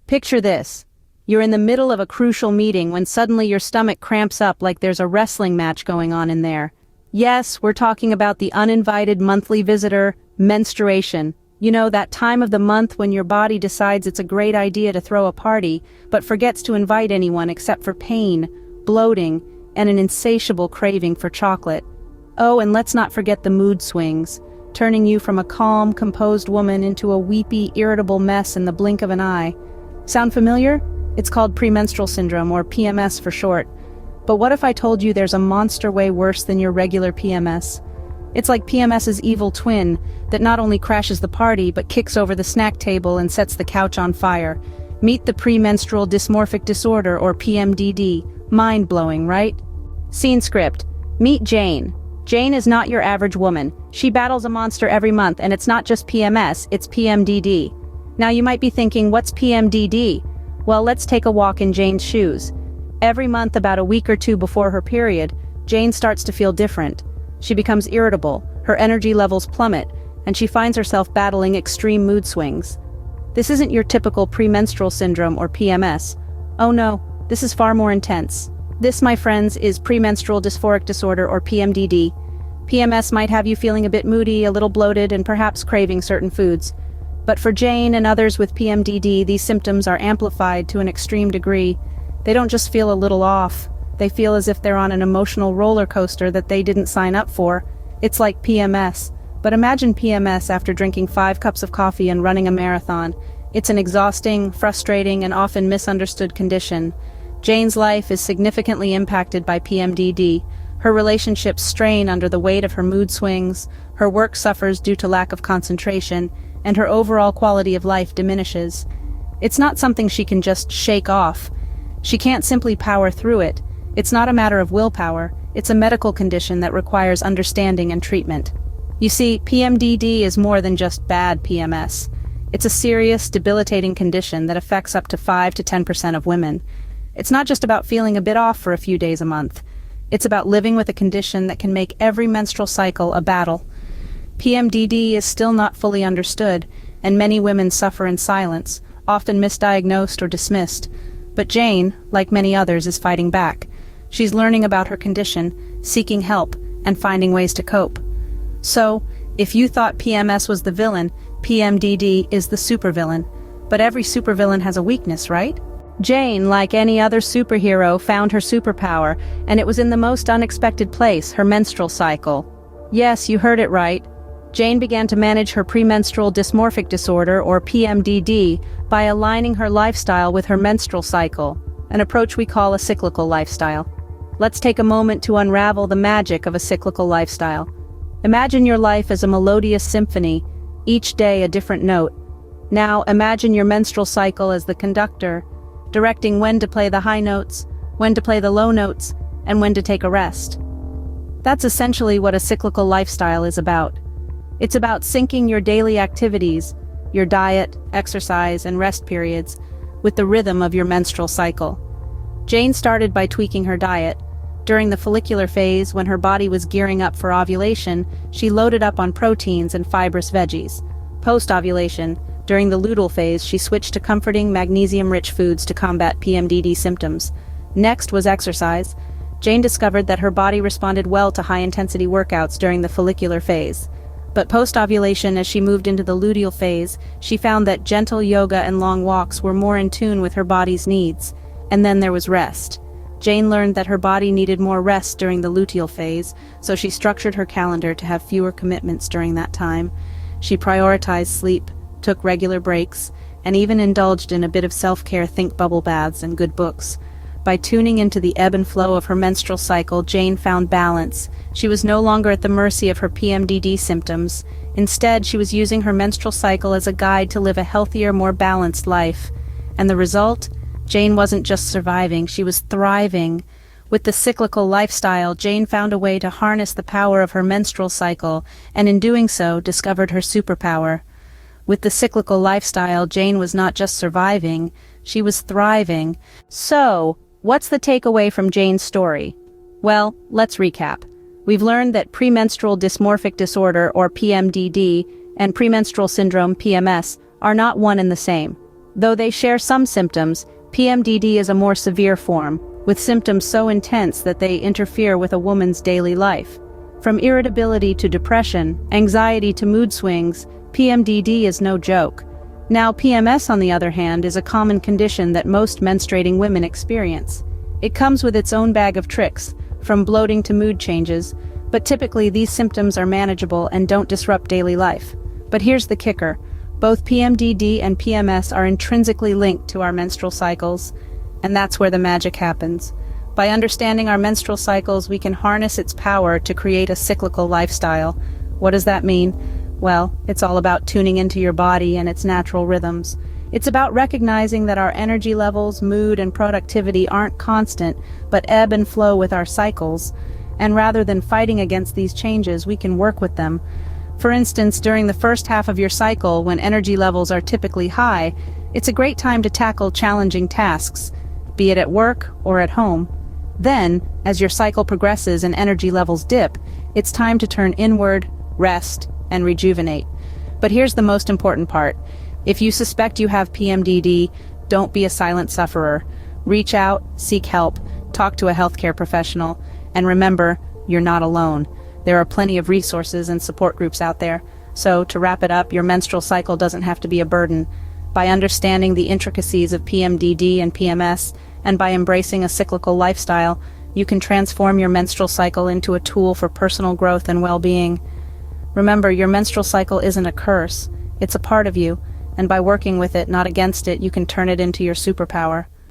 Picture this. You're in the middle of a crucial meeting when suddenly your stomach cramps up like there's a wrestling match going on in there. Yes, we're talking about the uninvited monthly visitor, menstruation. You know, that time of the month when your body decides it's a great idea to throw a party, but forgets to invite anyone except for pain, bloating, and an insatiable craving for chocolate. Oh, and let's not forget the mood swings, turning you from a calm, composed woman into a weepy, irritable mess in the blink of an eye. Sound familiar? It's called premenstrual syndrome, or PMS for short. But what if I told you there's a monster way worse than your regular PMS? It's like PMS's evil twin that not only crashes the party but kicks over the snack table and sets the couch on fire. Meet the premenstrual dysmorphic disorder, or PMDD. Mind-blowing, right? Scene script. Meet Jane. Jane is not your average woman. She battles a monster every month, and it's not just PMS, it's PMDD. Now you might be thinking, what's PMDD? Well, let's take a walk in Jane's shoes. Every month, about a week or two before her period, Jane starts to feel different. She becomes irritable, her energy levels plummet, and she finds herself battling extreme mood swings. This isn't your typical premenstrual syndrome or PMS. Oh no, this is far more intense. This, my friends, is premenstrual dysphoric disorder, or PMDD. PMS might have you feeling a bit moody, a little bloated, and perhaps craving certain foods. But for Jane and others with PMDD, these symptoms are amplified to an extreme degree. They don't just feel a little off. They feel as if they're on an emotional roller coaster that they didn't sign up for. It's like PMS. But imagine PMS after drinking 5 cups of coffee and running a marathon. It's an exhausting, frustrating, and often misunderstood condition. Jane's life is significantly impacted by PMDD. Her relationships strain under the weight of her mood swings, her work suffers due to lack of concentration, and her overall quality of life diminishes. It's not something she can just shake off. She can't simply power through it. It's not a matter of willpower, it's a medical condition that requires understanding and treatment. You see, PMDD is more than just bad PMS. It's a serious, debilitating condition that affects up to 5 to 10% of women. It's not just about feeling a bit off for a few days a month. It's about living with a condition that can make every menstrual cycle a battle. PMDD is still not fully understood, and many women suffer in silence, often misdiagnosed or dismissed. But Jane, like many others, is fighting back. She's learning about her condition, seeking help, and finding ways to cope. So, if you thought PMS was the villain, PMDD is the supervillain. But every supervillain has a weakness, right? Jane, like any other superhero, found her superpower, and it was in the most unexpected place, her menstrual cycle. Yes, you heard it right. Jane began to manage her premenstrual dysmorphic disorder, or PMDD, by aligning her lifestyle with her menstrual cycle, an approach we call a cyclical lifestyle. Let's take a moment to unravel the magic of a cyclical lifestyle. Imagine your life as a melodious symphony, each day a different note. Now imagine your menstrual cycle as the conductor, directing when to play the high notes, when to play the low notes, and when to take a rest. That's essentially what a cyclical lifestyle is about. It's about syncing your daily activities, your diet, exercise, and rest periods, with the rhythm of your menstrual cycle. Jane started by tweaking her diet. During the follicular phase, when her body was gearing up for ovulation, she loaded up on proteins and fibrous veggies. Post-ovulation, during the luteal phase, she switched to comforting, magnesium-rich foods to combat PMDD symptoms. Next was exercise. Jane discovered that her body responded well to high-intensity workouts during the follicular phase. But post-ovulation, as she moved into the luteal phase, she found that gentle yoga and long walks were more in tune with her body's needs. And then there was rest. Jane learned that her body needed more rest during the luteal phase, so she structured her calendar to have fewer commitments during that time. She prioritized sleep, took regular breaks, and even indulged in a bit of self-care, think bubble baths and good books. By tuning into the ebb and flow of her menstrual cycle, Jane found balance. She was no longer at the mercy of her PMDD symptoms. Instead, she was using her menstrual cycle as a guide to live a healthier, more balanced life. And the result? Jane wasn't just surviving, she was thriving. With the cyclical lifestyle, Jane found a way to harness the power of her menstrual cycle, and in doing so, discovered her superpower. With the cyclical lifestyle, Jane was not just surviving, she was thriving. So, what's the takeaway from Jane's story? Well, let's recap. We've learned that premenstrual dysmorphic disorder, or PMDD, and premenstrual syndrome, PMS, are not one and the same. Though they share some symptoms, PMDD is a more severe form, with symptoms so intense that they interfere with a woman's daily life. From irritability to depression, anxiety to mood swings, PMDD is no joke. Now, PMS, on the other hand, is a common condition that most menstruating women experience. It comes with its own bag of tricks, from bloating to mood changes, but typically these symptoms are manageable and don't disrupt daily life. But here's the kicker. Both PMDD and PMS are intrinsically linked to our menstrual cycles, and that's where the magic happens. By understanding our menstrual cycles, we can harness its power to create a cyclical lifestyle. What does that mean? Well, it's all about tuning into your body and its natural rhythms. It's about recognizing that our energy levels, mood, and productivity aren't constant, but ebb and flow with our cycles. And rather than fighting against these changes, we can work with them. For instance, during the first half of your cycle, when energy levels are typically high, it's a great time to tackle challenging tasks, be it at work or at home. Then, as your cycle progresses and energy levels dip, it's time to turn inward, rest, and rejuvenate. But here's the most important part. If you suspect you have PMDD, don't be a silent sufferer. Reach out, seek help, talk to a healthcare professional, and remember, you're not alone. There are plenty of resources and support groups out there. So, to wrap it up, your menstrual cycle doesn't have to be a burden. By understanding the intricacies of PMDD and PMS, and by embracing a cyclical lifestyle, you can transform your menstrual cycle into a tool for personal growth and well-being. Remember, your menstrual cycle isn't a curse. It's a part of you, and by working with it, not against it, you can turn it into your superpower.